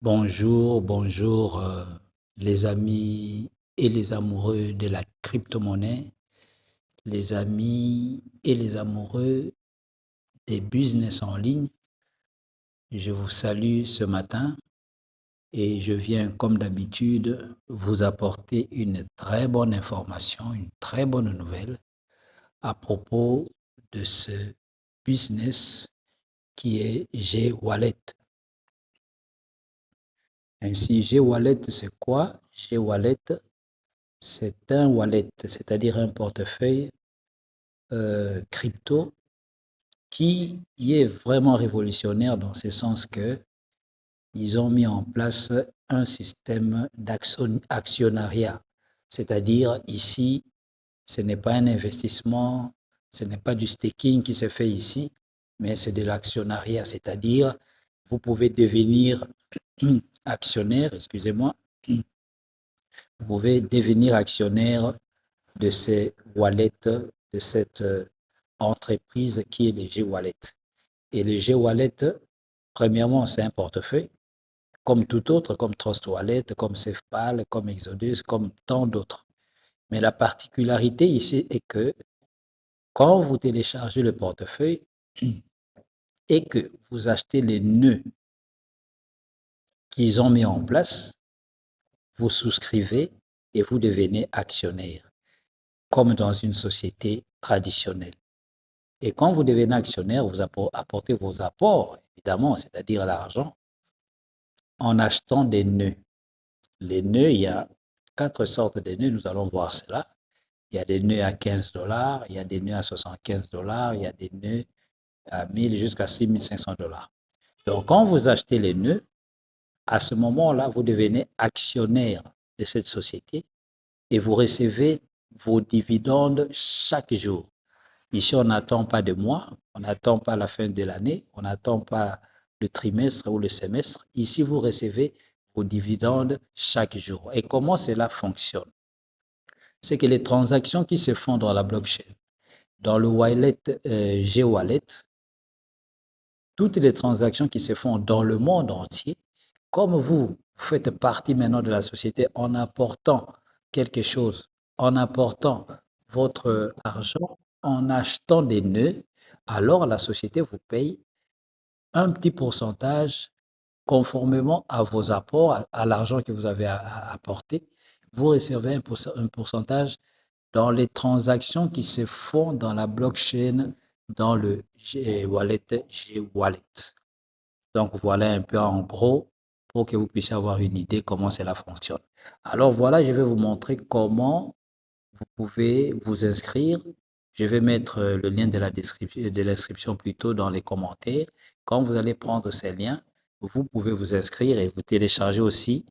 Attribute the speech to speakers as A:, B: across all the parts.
A: Bonjour, bonjour, les amis et les amoureux de la crypto-monnaie, les amis et les amoureux des business en ligne. Je vous salue ce matin et je viens, comme d'habitude, vous apporter une très bonne information, une très bonne nouvelle à propos de ce business qui est G-Wallet. Ainsi, G-Wallet, c'est quoi? G-Wallet, c'est un wallet, c'est-à-dire un portefeuille crypto qui est vraiment révolutionnaire dans ce sens que ils ont mis en place un système d'actionnariat. C'est-à-dire ici, ce n'est pas un investissement, ce n'est pas du staking qui se fait ici, mais c'est de l'actionnariat. C'est-à-dire, vous pouvez devenir actionnaire, excusez-moi, vous pouvez devenir actionnaire de ces wallets, de cette entreprise qui est le G-Wallet. Et le G-Wallet, premièrement, c'est un portefeuille, comme tout autre, comme Trust Wallet, comme SafePal, comme Exodus, comme tant d'autres. Mais la particularité ici est que quand vous téléchargez le portefeuille et que vous achetez les nœuds qu'ils ont mis en place, vous souscrivez et vous devenez actionnaire, comme dans une société traditionnelle. Et quand vous devenez actionnaire, vous apportez vos apports, évidemment, c'est-à-dire l'argent, en achetant des nœuds. Les nœuds, il y a quatre sortes de nœuds, nous allons voir cela. Il y a des nœuds à 15 dollars, il y a des nœuds à 75 dollars, il y a des nœuds à 1000 jusqu'à 6500 dollars. Donc, quand vous achetez les nœuds, à ce moment-là, vous devenez actionnaire de cette société et vous recevez vos dividendes chaque jour. Ici, on n'attend pas de mois, on n'attend pas la fin de l'année, on n'attend pas le trimestre ou le semestre. Ici, vous recevez vos dividendes chaque jour. Et comment cela fonctionne? C'est que les transactions qui se font dans la blockchain, dans le wallet G-Wallet, toutes les transactions qui se font dans le monde entier, comme vous faites partie maintenant de la société en apportant quelque chose, en apportant votre argent, en achetant des nœuds, alors la société vous paye un petit pourcentage conformément à vos apports, à l'argent que vous avez apporté. Vous recevez un pourcentage dans les transactions qui se font dans la blockchain, dans le G-Wallet, G-Wallet. Donc voilà un peu en gros pour que vous puissiez avoir une idée comment cela fonctionne. Alors voilà, je vais vous montrer comment vous pouvez vous inscrire. Je vais mettre le lien de l'inscription plutôt dans les commentaires. Quand vous allez prendre ces liens, vous pouvez vous inscrire et vous télécharger aussi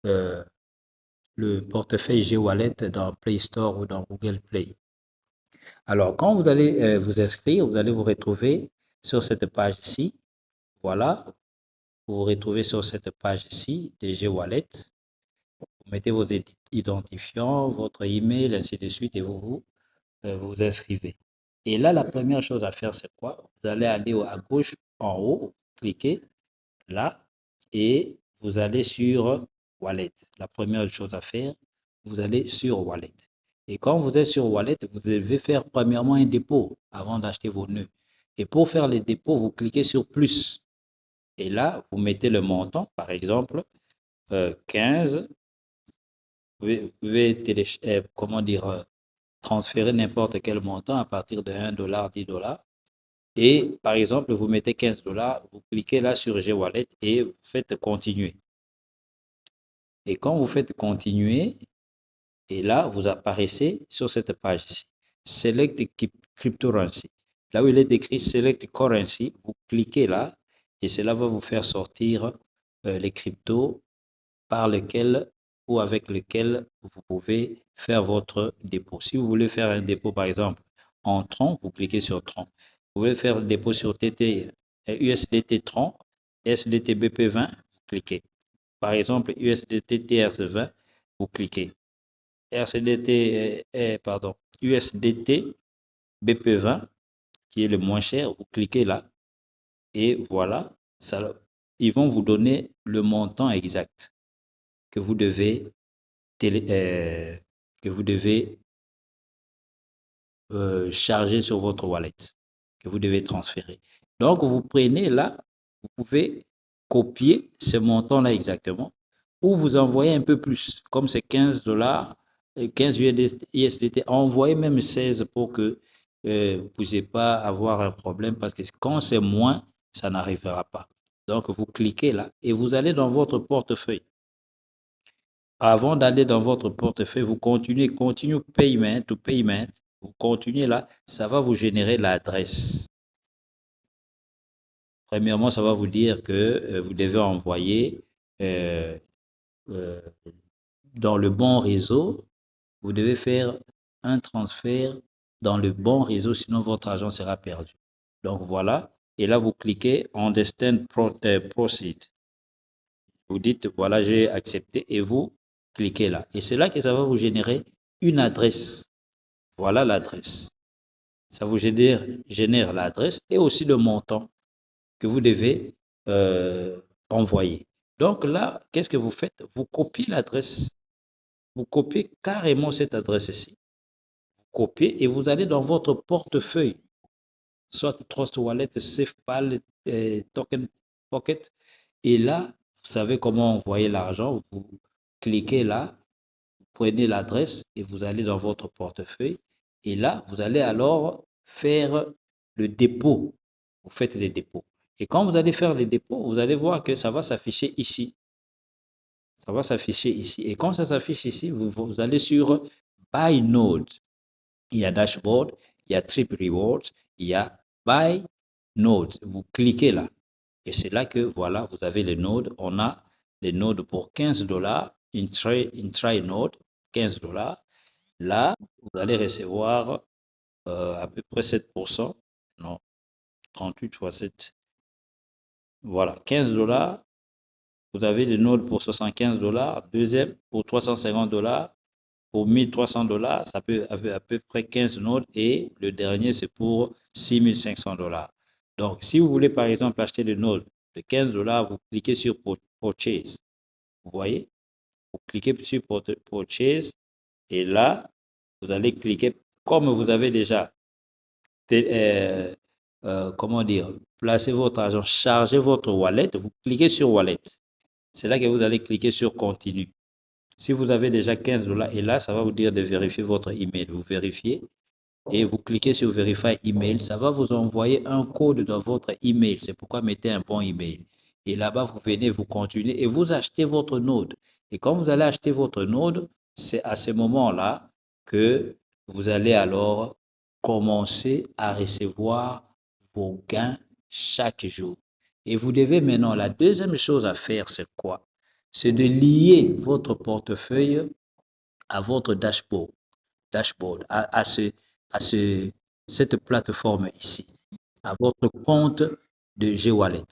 A: euh, le portefeuille G-Wallet dans Play Store ou dans Google Play. Alors, quand vous allez vous inscrire, vous allez vous retrouver sur cette page-ci. Voilà, vous vous retrouvez sur cette page-ci de G-Wallet. Vous mettez vos identifiants, votre email, ainsi de suite, et vous inscrivez. Et là, la première chose à faire, c'est quoi? Vous allez aller à gauche, en haut, cliquez là, et vous allez sur Wallet. La première chose à faire, vous allez sur Wallet. Et quand vous êtes sur Wallet, vous devez faire premièrement un dépôt avant d'acheter vos nœuds. Et pour faire les dépôts, vous cliquez sur plus. Et là, vous mettez le montant, par exemple, 15. Vous pouvez comment dire, transférer n'importe quel montant à partir de 1 dollar, 10 dollars. Et par exemple, vous mettez 15 dollars, vous cliquez là sur G-Wallet et vous faites continuer. Et quand vous faites continuer, et là, vous apparaissez sur cette page-ci. Select Cryptocurrency. Là où il est écrit Select Currency, vous cliquez là et cela va vous faire sortir les cryptos par lesquels ou avec lesquels vous pouvez faire votre dépôt. Si vous voulez faire un dépôt, par exemple, en Tron, vous cliquez sur Tron. Vous voulez faire un dépôt sur TT, USDT Tron, USDT BP20, vous cliquez. Par exemple, USDT TRC20, vous cliquez. USDT BP20, qui est le moins cher, vous cliquez là et voilà, ça, ils vont vous donner le montant exact que vous devez, que vous devez charger sur votre wallet, que vous devez transférer. Donc, vous prenez là, vous pouvez copier ce montant-là exactement, ou vous envoyez un peu plus, comme c'est 15 dollars, 15 USDT, envoyez même 16 pour que vous ne puissiez pas avoir un problème, parce que quand c'est moins, ça n'arrivera pas. Donc, vous cliquez là et vous allez dans votre portefeuille. Avant d'aller dans votre portefeuille, vous continuez, continue payment to payment, vous continuez là, ça va vous générer l'adresse. Premièrement, ça va vous dire que vous devez envoyer euh, euh, dans le bon réseau, vous devez faire un transfert dans le bon réseau, sinon votre argent sera perdu. Donc voilà, et là vous cliquez Understand Proceed. Vous dites, voilà, j'ai accepté et vous cliquez là. Et c'est là que ça va vous générer une adresse. Voilà l'adresse. Ça vous génère l'adresse et aussi le montant que vous devez envoyer. Donc là, qu'est-ce que vous faites? Vous copiez l'adresse. Vous copiez carrément cette adresse ici. Vous copiez et vous allez dans votre portefeuille, soit Trust Wallet, SafePal, Token Pocket. Et là, vous savez comment envoyer l'argent. Vous cliquez là, prenez l'adresse et vous allez dans votre portefeuille. Et là, vous allez alors faire le dépôt. Vous faites les dépôts. Et quand vous allez faire les dépôts, vous allez voir que ça va s'afficher ici. Ça va s'afficher ici. Et quand ça s'affiche ici, vous allez sur Buy Node. Il y a Dashboard, il y a Trip Rewards, il y a Buy Node. Vous cliquez là. Et c'est là que, voilà, vous avez les nodes. On a les nodes pour 15 dollars, une try node, 15 dollars. Là, vous allez recevoir à peu près 7%. Non, 38 fois 7. Voilà, 15 dollars. Vous avez des nodes pour 75 dollars. Deuxième, pour 350 dollars. Pour 1300 dollars, ça peut avoir à peu près 15 nodes. Et le dernier, c'est pour 6500 dollars. Donc, si vous voulez, par exemple, acheter des nodes de 15 dollars, vous cliquez sur Purchase. Vous voyez? Vous cliquez sur Purchase. Et là, vous allez cliquer, comme vous avez déjà comment dire, placez votre argent, chargez votre wallet, vous cliquez sur wallet. C'est là que vous allez cliquer sur continue. Si vous avez déjà 15 dollars, et là, ça va vous dire de vérifier votre email. Vous vérifiez et vous cliquez sur Verify email. Ça va vous envoyer un code dans votre email. C'est pourquoi mettez un bon email. Et là-bas, vous venez, vous continuez et vous achetez votre node. Et quand vous allez acheter votre node, c'est à ce moment-là que vous allez alors commencer à recevoir vos gains chaque jour. Et vous devez maintenant, la deuxième chose à faire, c'est quoi? C'est de lier votre portefeuille à votre dashboard, à cette plateforme ici, à votre compte de G-Wallet.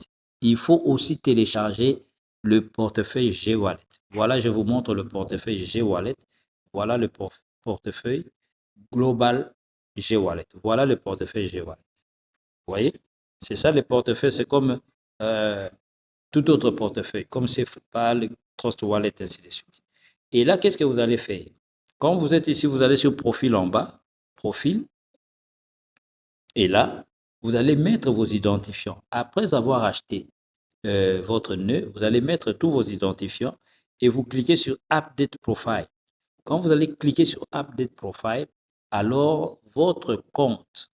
A: Il faut aussi télécharger le portefeuille G-Wallet. Voilà, je vous montre le portefeuille G-Wallet. Voilà le portefeuille Global G-Wallet. Voilà le portefeuille G-Wallet. Vous voyez? C'est ça le portefeuille, c'est comme tout autre portefeuille, comme SafePal, Trust Wallet, ainsi de suite. Et là, qu'est-ce que vous allez faire? Quand vous êtes ici, vous allez sur Profil en bas, Profil, et là, vous allez mettre vos identifiants. Après avoir acheté votre nœud, vous allez mettre tous vos identifiants et vous cliquez sur Update Profile. Quand vous allez cliquer sur Update Profile, alors votre compte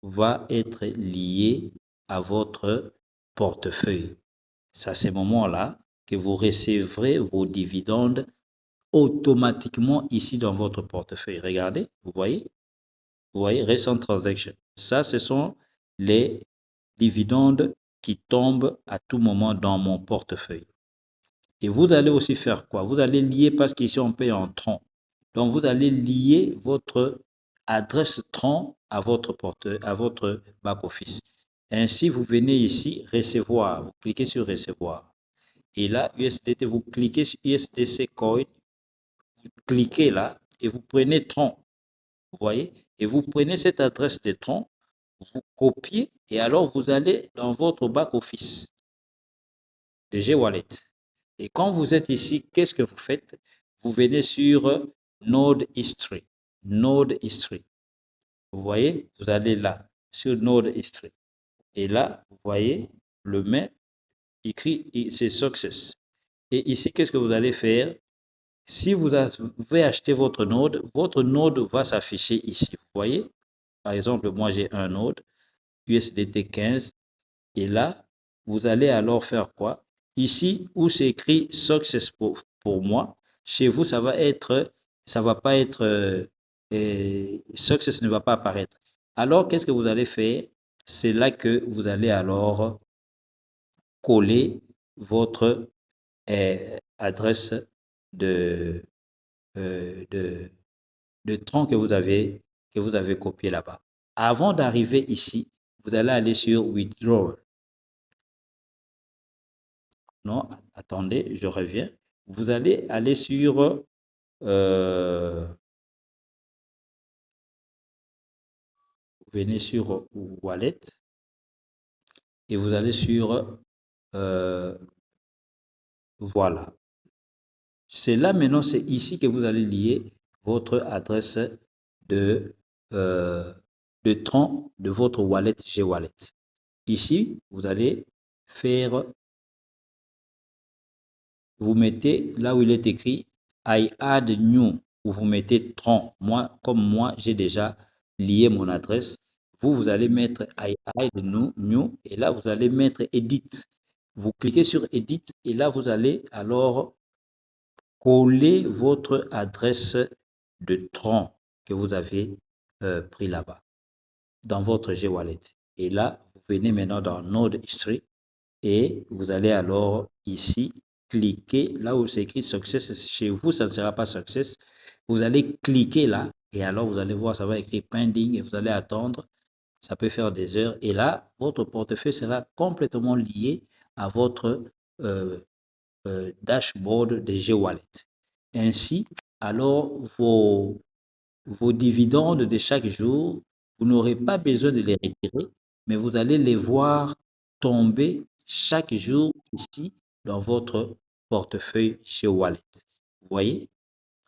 A: va être lié à votre portefeuille. C'est à ce moment-là que vous recevrez vos dividendes automatiquement ici dans votre portefeuille. Regardez, vous voyez, Recent Transaction. Ça, ce sont les dividendes qui tombent à tout moment dans mon portefeuille. Et vous allez aussi faire quoi? Vous allez lier, parce qu'ici on paye en tronc. Donc vous allez lier votre adresse tronc à votre back-office. Ainsi, vous venez ici, recevoir. Vous cliquez sur recevoir. Et là, USDT, vous cliquez sur USDC Coin. Vous cliquez là et vous prenez tronc. Vous voyez? Et vous prenez cette adresse de tronc. vous copiez et alors vous allez dans votre back-office de G-Wallet. Et quand vous êtes ici, qu'est-ce que vous faites? Vous venez sur Node History. Node History. Vous voyez, vous allez là, sur Node History. Et là, vous voyez, le mail écrit, c'est Success. Et ici, qu'est-ce que vous allez faire? Si vous avez acheté votre node va s'afficher ici. Vous voyez? Par exemple, moi j'ai un node USDT 15 et là, vous allez alors faire quoi? Ici où c'est écrit Success pour moi, chez vous ça va pas être Success ne va pas apparaître. Alors qu'est-ce que vous allez faire? C'est là que vous allez alors coller votre adresse de, euh, de, de tronc que vous avez copié là-bas. Avant d'arriver ici, vous allez aller sur Withdraw. Non, attendez, je reviens. Vous allez aller sur venez sur Wallet et vous allez sur voilà. C'est là maintenant, c'est ici que vous allez lier votre adresse de, euh, de tronc de votre wallet G-Wallet. Ici, vous allez faire, vous mettez là où il est écrit I add new, où vous mettez tronc. Moi, comme moi, j'ai déjà lié mon adresse. Vous allez mettre I add new, et là, vous allez mettre edit. Vous cliquez sur edit et là, vous allez alors coller votre adresse de tronc que vous avez pris là-bas dans votre G-Wallet. Et là, vous venez maintenant dans Node History et vous allez alors ici cliquer là où c'est écrit Success. Chez vous, ça ne sera pas Success. Vous allez cliquer là et alors vous allez voir, ça va écrire Pending et vous allez attendre. Ça peut faire des heures et là, votre portefeuille sera complètement lié à votre euh, dashboard de G-Wallet. Ainsi, alors vos dividendes de chaque jour, vous n'aurez pas besoin de les retirer, mais vous allez les voir tomber chaque jour ici dans votre portefeuille chez Wallet. Vous voyez?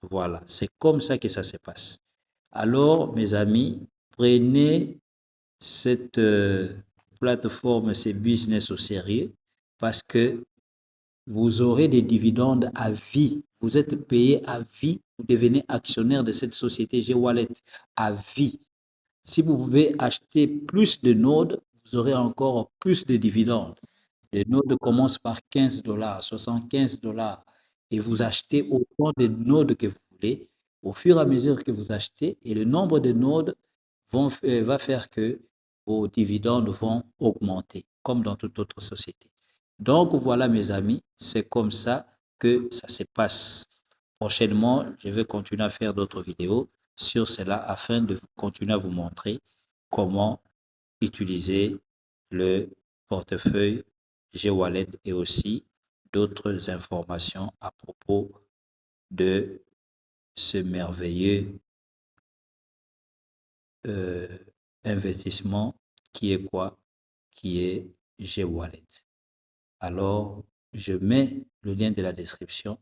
A: Voilà, c'est comme ça que ça se passe. Alors, mes amis, prenez cette plateforme, ces business au sérieux parce que vous aurez des dividendes à vie. Vous êtes payé à vie. Vous devenez actionnaire de cette société G-Wallet à vie. Si vous pouvez acheter plus de nodes, vous aurez encore plus de dividendes. Les nodes commencent par 15 dollars, 75 dollars et vous achetez autant de nodes que vous voulez au fur et à mesure que vous achetez et le nombre de nodes va faire que vos dividendes vont augmenter comme dans toute autre société. Donc voilà mes amis, c'est comme ça que ça se passe. Prochainement, je vais continuer à faire d'autres vidéos sur cela afin de continuer à vous montrer comment utiliser le portefeuille G-Wallet et aussi d'autres informations à propos de ce merveilleux investissement qui est quoi? Qui est G-Wallet. Alors, je mets le lien de la description,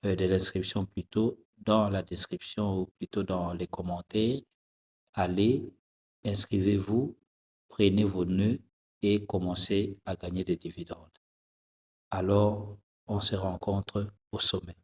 A: de l'inscription plutôt, dans la description ou plutôt dans les commentaires. Allez, inscrivez-vous, prenez vos nœuds et commencez à gagner des dividendes. Alors, on se rencontre au sommet.